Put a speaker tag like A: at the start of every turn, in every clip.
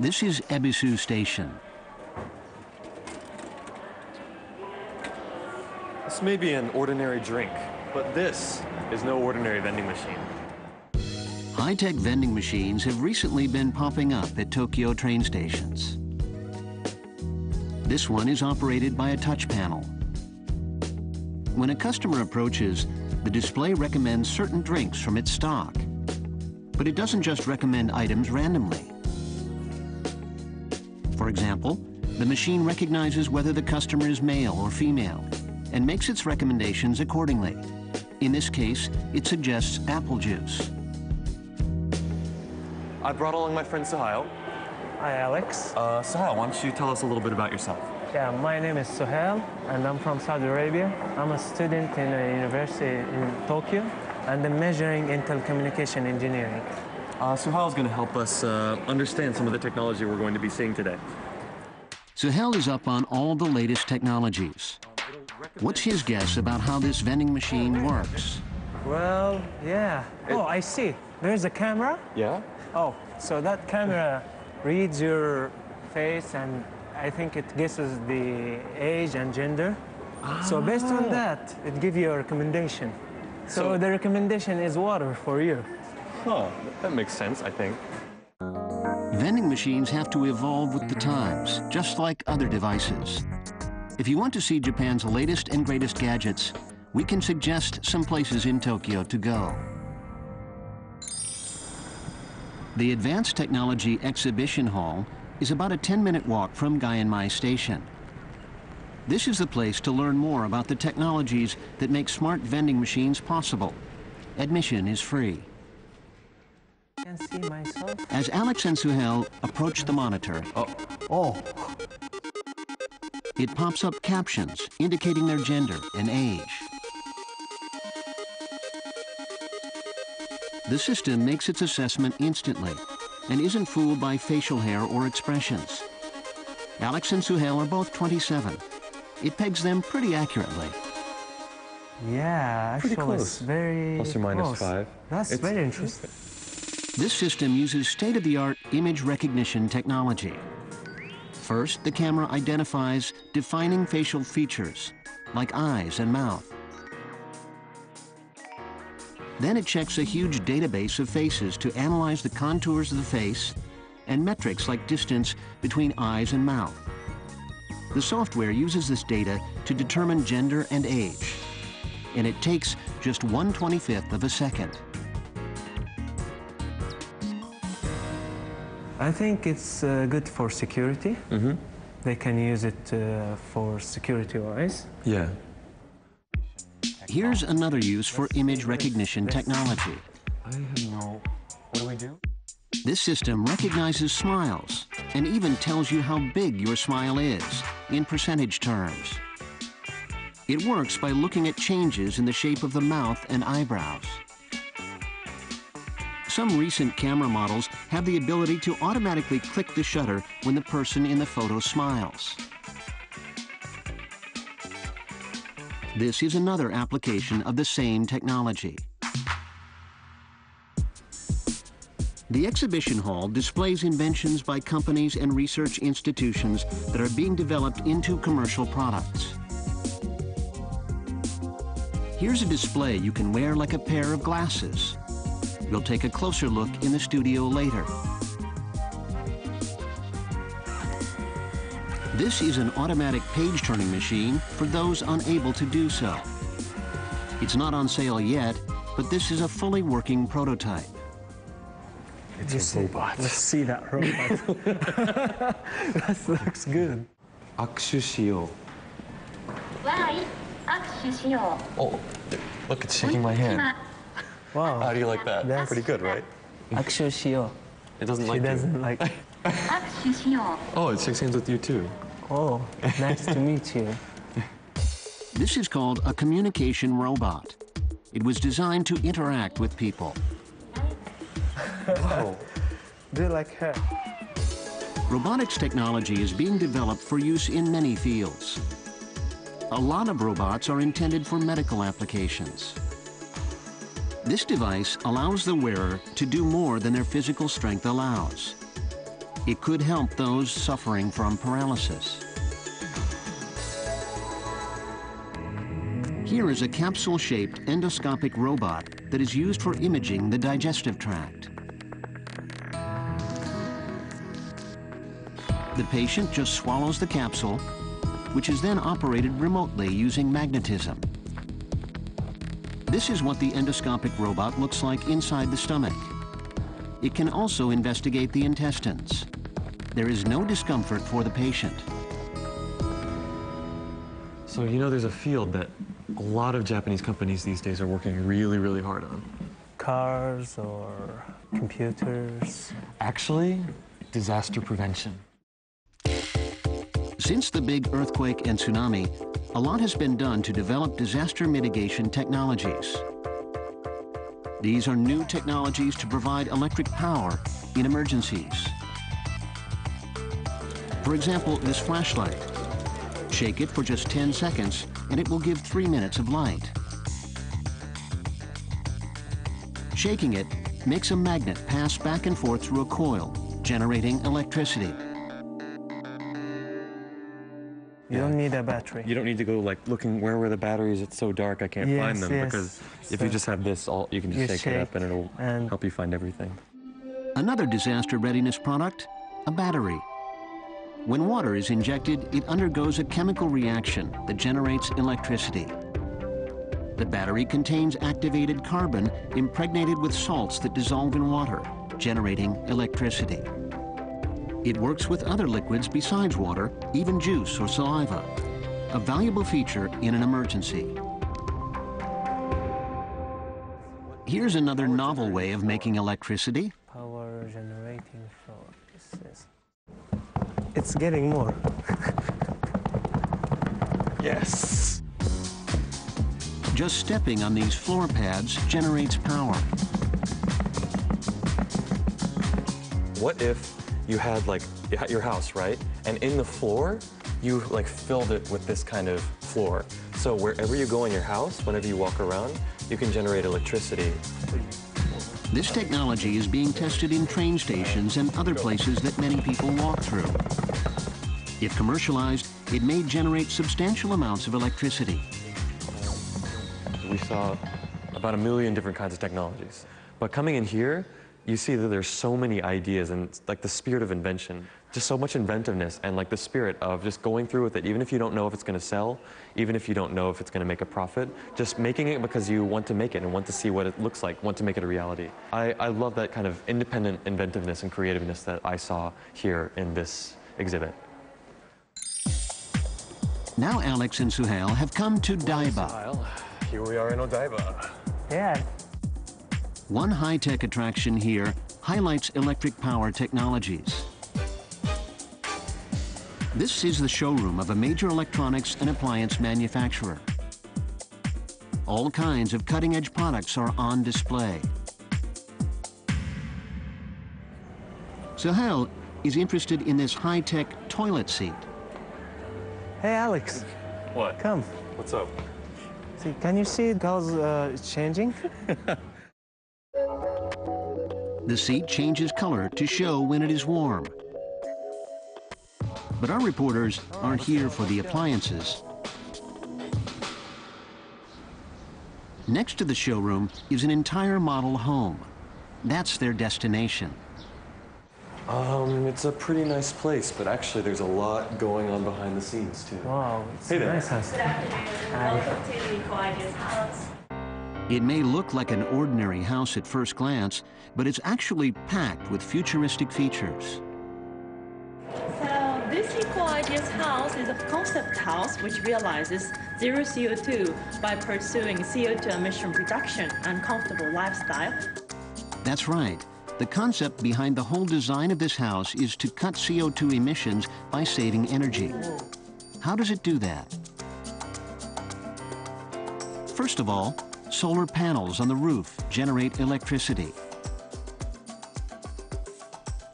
A: This is Ebisu Station.
B: This may be an ordinary drink, but this is no ordinary vending machine.
A: High-tech vending machines have recently been popping up at Tokyo train stations. This one is operated by a touch panel. When a customer approaches, the display recommends certain drinks from its stock. But it doesn't just recommend items randomly. For example, the machine recognizes whether the customer is male or female and makes its recommendations accordingly. In this case, it suggests apple juice.
B: I brought along my friend Suhail.
C: Hi, Alex.
B: Suhail, why don't you tell us a little bit about yourself?
C: Yeah, my name is Suhail, and I'm from Saudi Arabia. I'm a student in a university in Tokyo, and I'm majoring in telecommunication engineering.
B: Suhail is going to help us understand some of the technology we're going to be seeing today.
A: Suhail is up on all the latest technologies. What's his guess about how this vending machine works?
C: Well, yeah. Oh, I see. There's a camera.
B: Yeah?
C: Oh, so that camera reads your face, and I think it guesses the age and gender. So based on that, it gives you a recommendation. So the recommendation is water for you.
B: Huh, that makes sense, I think.
A: Vending machines have to evolve with the times, just like other devices. If you want to see Japan's latest and greatest gadgets, we can suggest some places in Tokyo to go. The Advanced Technology Exhibition Hall is about a 10-minute walk from Gaenmai Station. This is the place to learn more about the technologies that make smart vending machines possible. Admission is free.
C: I can see myself.
A: As Alex and Suhail approach the monitor, it pops up captions indicating their gender and age. The system makes its assessment instantly and isn't fooled by facial hair or expressions. Alex and Suhail are both 27. It pegs them pretty accurately.
C: Yeah, actually,
B: close.
C: it's very
B: Plus or minus
C: close.
B: 5.
C: That's very interesting.
A: This system uses state-of-the-art image recognition technology. First, the camera identifies defining facial features, like eyes and mouth. Then it checks a huge database of faces to analyze the contours of the face and metrics like distance between eyes and mouth. The software uses this data to determine gender and age, and it takes just 1/25th of a second.
C: I think it's good for security.
B: Mm-hmm.
C: They can use it for security-wise.
B: Yeah.
A: Here's another use for image recognition technology.
B: I have no... What do we do?
A: This system recognizes smiles and even tells you how big your smile is in percentage terms. It works by looking at changes in the shape of the mouth and eyebrows. Some recent camera models have the ability to automatically click the shutter when the person in the photo smiles. This is another application of the same technology. The exhibition hall displays inventions by companies and research institutions that are being developed into commercial products. Here's a display you can wear like a pair of glasses. We'll take a closer look in the studio later. This is an automatic page-turning machine for those unable to do so. It's not on sale yet, but this is a fully working prototype.
B: It's a robot.
C: Let's see that robot. That looks good.
B: 握手しよう. Oh, look, it's shaking my hand.
C: Wow.
B: How do you like that?
C: That's
B: pretty good, right?
C: 握手しよう.
B: It doesn't
C: She
B: like
C: doesn't
B: you.
C: like.
B: Oh, it shakes hands with you too.
C: Oh, nice to meet you.
A: This is called a communication robot. It was designed to interact with people.
B: Wow.
C: Do you like her?
A: Robotics technology is being developed for use in many fields. A lot of robots are intended for medical applications. This device allows the wearer to do more than their physical strength allows. It could help those suffering from paralysis. Here is a capsule-shaped endoscopic robot that is used for imaging the digestive tract. The patient just swallows the capsule, which is then operated remotely using magnetism. This is what the endoscopic robot looks like inside the stomach. It can also investigate the intestines. There is no discomfort for the patient.
B: So you know there's a field that a lot of Japanese companies these days are working really, really hard on.
C: Cars or computers.
B: Actually, disaster prevention.
A: Since the big earthquake and tsunami, a lot has been done to develop disaster mitigation technologies. These are new technologies to provide electric power in emergencies. For example, this flashlight. Shake it for just 10 seconds, and it will give 3 minutes of light. Shaking it makes a magnet pass back and forth through a coil, generating electricity.
C: You don't need a battery.
B: You don't need to go like looking where were the batteries, it's so dark I can't find them, because if you just have this, you can just shake it up and it'll help you find everything.
A: Another disaster readiness product, a battery. When water is injected, it undergoes a chemical reaction that generates electricity. The battery contains activated carbon impregnated with salts that dissolve in water, generating electricity. It works with other liquids besides water, even juice or saliva, a valuable feature in an emergency. Here's another novel way of making electricity.
C: Power generating sources. It's getting more.
B: Yes!
A: Just stepping on these floor pads generates power.
B: What if you had like your house, right? And in the floor, you like filled it with this kind of floor. So wherever you go in your house, whenever you walk around, you can generate electricity.
A: This technology is being tested in train stations and other places that many people walk through. If commercialized, it may generate substantial amounts of electricity.
B: We saw about 1 million different kinds of technologies. But coming in here, you see that there's so many ideas and like the spirit of invention, just so much inventiveness and like the spirit of just going through with it, even if you don't know if it's going to sell, even if you don't know if it's going to make a profit, just making it because you want to make it and want to see what it looks like, want to make it a reality. I love that kind of independent inventiveness and creativeness that I saw here in this exhibit.
A: Now Alex and Suhail have come to Daiba.
B: Here we are in Odaiba.
C: Yeah.
A: One high-tech attraction here highlights electric power technologies. This is the showroom of a major electronics and appliance manufacturer. All kinds of cutting-edge products are on display. Suhail is interested in this high-tech toilet seat.
C: Hey, Alex.
B: What?
C: Come.
B: What's up?
C: See, can you see how it's changing?
A: The seat changes color to show when it is warm. But our reporters aren't here for the appliances. Next to the showroom is an entire model home. That's their destination.
B: It's a pretty nice place, but actually there's a lot going on behind the scenes too.
C: Wow, it's
B: Hey
C: a
B: there.
C: nice house.
D: Good afternoon. Welcome to the Kawaii's house.
A: It may look like an ordinary house at first glance, but it's actually packed with futuristic features.
D: So this Kawaii's house is a concept house which realizes zero CO2 by pursuing CO2 emission reduction and comfortable lifestyle.
A: That's right. The concept behind the whole design of this house is to cut CO2 emissions by saving energy. How does it do that? First of all, solar panels on the roof generate electricity.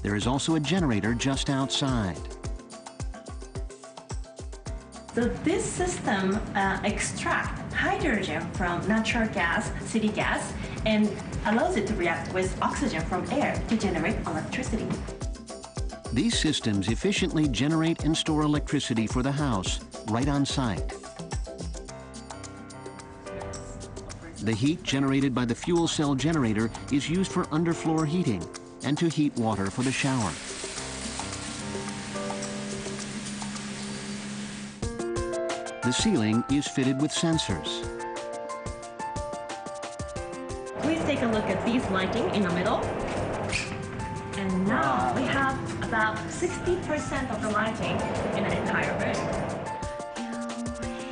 A: There is also a generator just outside.
D: So this system extracts hydrogen from natural gas, city gas, and allows it to react with oxygen from air to generate electricity.
A: These systems efficiently generate and store electricity for the house right on site. The heat generated by the fuel cell generator is used for underfloor heating and to heat water for the shower. The ceiling is fitted with sensors.
D: Please take a look at these lighting in the middle. And now we have about 60% of the lighting in the entire room.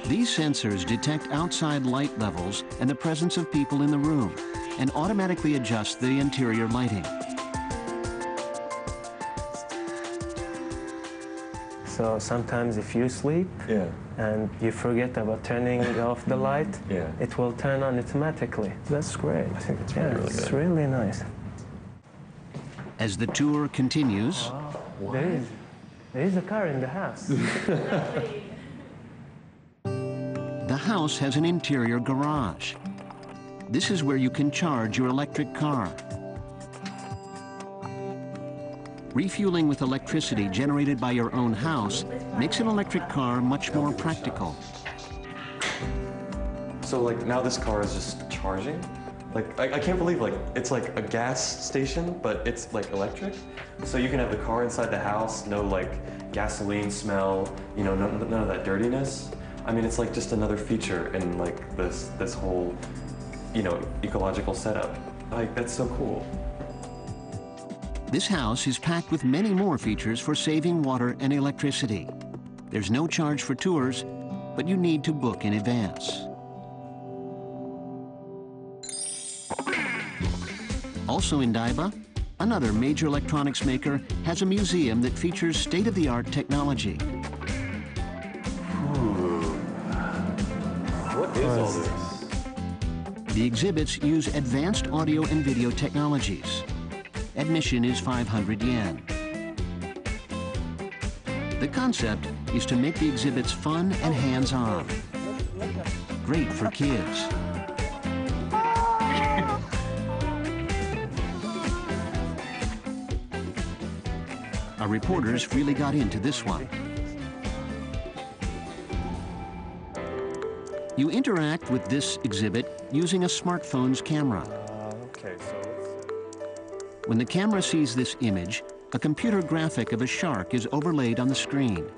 A: These sensors detect outside light levels and the presence of people in the room and automatically adjust the interior lighting.
C: So sometimes if you sleep and you forget about turning off the light, it will turn on automatically. That's great.
B: I think it's really
C: really nice.
A: As the tour continues,
C: There is a car in the house.
A: the house has an interior garage. This is where you can charge your electric car. Refueling with electricity generated by your own house makes an electric car much more practical.
B: So like now this car is just charging. Like I can't believe like it's like a gas station, but it's like electric. So you can have the car inside the house, no like gasoline smell, you know, none of that dirtiness. I mean, it's like just another feature in like this whole, you know, ecological setup. Like that's so cool.
A: This house is packed with many more features for saving water and electricity. There's no charge for tours, but you need to book in advance. Also in Daiba, another major electronics maker has a museum that features state-of-the-art technology.
B: What is all this?
A: The exhibits use advanced audio and video technologies. Admission is 500 yen. The concept is to make the exhibits fun and hands-on. Great for kids. Our reporters really got into this one. You interact with this exhibit using a smartphone's camera.
B: Okay, so
A: When the camera sees this image, a computer graphic of a shark is overlaid on the screen.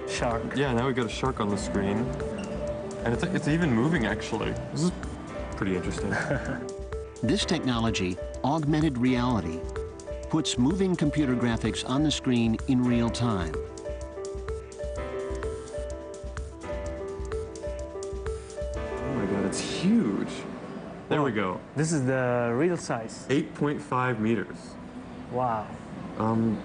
C: Shark.
B: yeah, now we've got a shark on the screen, and it's even moving actually. This is pretty interesting.
A: This technology, augmented reality, puts moving computer graphics on the screen in real time.
B: Oh my god, it's huge. There we go.
C: This is the real size.
B: 8.5 meters.
C: Wow.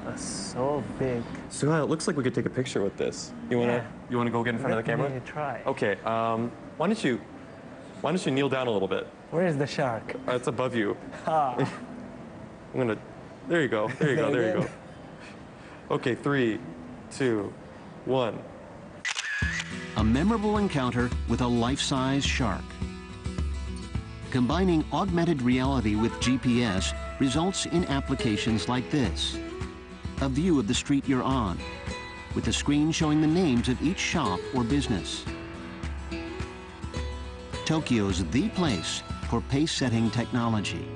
C: That's so big.
B: So it looks like we could take a picture with this. You wanna go get in front of the camera?
C: Let me try.
B: Okay. Why don't you kneel down a little bit?
C: Where is the shark?
B: It's above you.
C: Ah.
B: I'm gonna. There you go. There you go. There you go. Okay. 3, 2, 1.
A: A memorable encounter with a life-size shark. Combining augmented reality with GPS results in applications like this. A view of the street you're on, with a screen showing the names of each shop or business. Tokyo's the place for pace-setting technology.